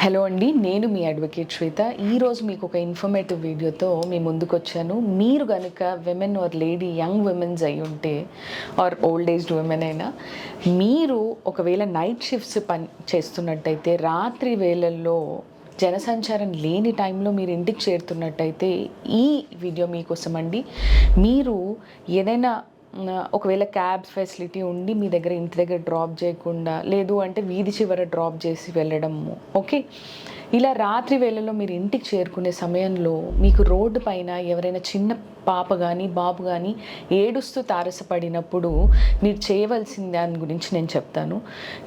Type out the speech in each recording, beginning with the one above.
Hello అండి, నేను మీ advocate శ్వేత. ఈరోజు మీకు ఒక ఇన్ఫర్మేటివ్ వీడియోతో మీ ముందుకు వచ్చాను. మీరు కనుక women are lady young women's అయి ఉంటే ఆర్ ఓల్డ్ ఏజ్డ్ విమెన్ అయినా, మీరు ఒకవేళ నైట్ షిఫ్ట్స్ పని చేస్తున్నట్టయితే, రాత్రి వేళల్లో జనసంచారం లేని టైంలో మీరు ఇంటికి చేరుతున్నట్టయితే ఈ వీడియో మీకోసం అండి. మీరు ఏదైనా ఒకవేళ క్యాబ్ ఫెసిలిటీ ఉండి మీ దగ్గర ఇంటి దగ్గర డ్రాప్ చేయకుండా, లేదు అంటే వీధి చివర డ్రాప్ చేసి వెళ్ళడము, ఓకే. ఇలా రాత్రి వేళల్లో మీరు ఇంటికి చేరుకునే సమయంలో మీకు రోడ్డు పైన ఎవరైనా చిన్న పాప కానీ బాబు కానీ ఏడుస్తూ తారసపడినప్పుడు మీరు చేయవలసిన దాని గురించి నేను చెప్తాను.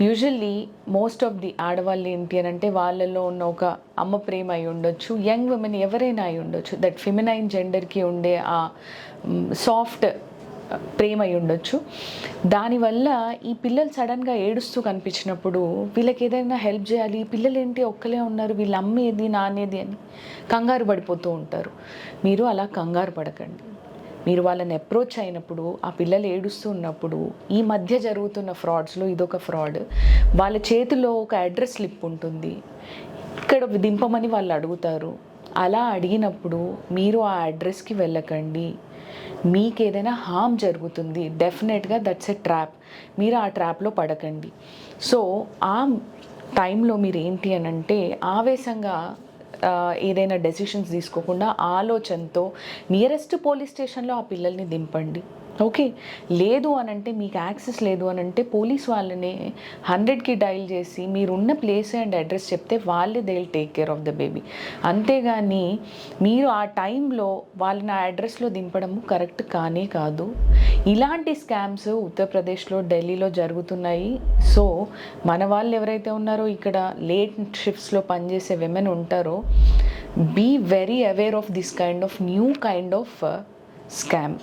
యూజువల్లీ మోస్ట్ ఆఫ్ ది ఆడవాళ్ళు ఏంటి అని అంటే, వాళ్ళలో ఉన్న ఒక అమ్మ ప్రేమ అయి ఉండొచ్చు, యంగ్ విమెన్ ఎవరైనా అయి ఉండొచ్చు, దట్ ఫెమినైన్ జెండర్కి ఉండే ఆ సాఫ్ట్ ప్రేమ అయి ఉండొచ్చు. దానివల్ల ఈ పిల్లలు సడన్గా ఏడుస్తూ కనిపించినప్పుడు వీళ్ళకి ఏదైనా హెల్ప్ చేయాలి, పిల్లలు ఏంటి ఒక్కలే ఉన్నారు, వీళ్ళ అమ్మేది నానేది అని కంగారు పడిపోతూ ఉంటారు. మీరు అలా కంగారు పడకండి. మీరు వాళ్ళని అప్రోచ్ అయినప్పుడు, ఆ పిల్లలు ఏడుస్తూ ఉన్నప్పుడు, ఈ మధ్య జరుగుతున్న ఫ్రాడ్స్లో ఇదొక ఫ్రాడ్. వాళ్ళ చేతిలో ఒక అడ్రస్ స్లిప్ ఉంటుంది, ఇక్కడ దింపమని వాళ్ళు అడుగుతారు. అలా అడిగినప్పుడు మీరు ఆ అడ్రస్కి వెళ్ళకండి. మీకు ఏదైనా హామ్ జరుగుతుంది, డెఫినెట్గా దట్స్ ఎ ట్రాప్. మీరు ఆ ట్రాప్లో పడకండి. సో ఆ టైంలో మీరు ఏంటి అని అంటే, ఆవేశంగా ఏదైనా డెసిషన్స్ తీసుకోకుండా ఆలోచనతో నియరెస్ట్ పోలీస్ స్టేషన్లో ఆ పిల్లల్ని దింపండి, ఓకే. లేదు అని అంటే, మీకు యాక్సెస్ లేదు అని అంటే, పోలీస్ వాళ్ళనే 100కి డైల్ చేసి మీరున్న ప్లేస్ అండ్ అడ్రస్ చెప్తే వాళ్ళే they will take care of the baby. అంతేగాని మీరు ఆ టైంలో వాళ్ళని ఆ అడ్రస్లో దింపడము కరెక్ట్ కానే కాదు. ఇలాంటి స్కామ్స్ ఉత్తరప్రదేశ్లో, ఢిల్లీలో జరుగుతున్నాయి. సో మన వాళ్ళు ఎవరైతే ఉన్నారో, ఇక్కడ లేట్ షిఫ్ట్స్లో పనిచేసే విమెన్ ఉంటారో, be very aware of this kind of new kind of scam.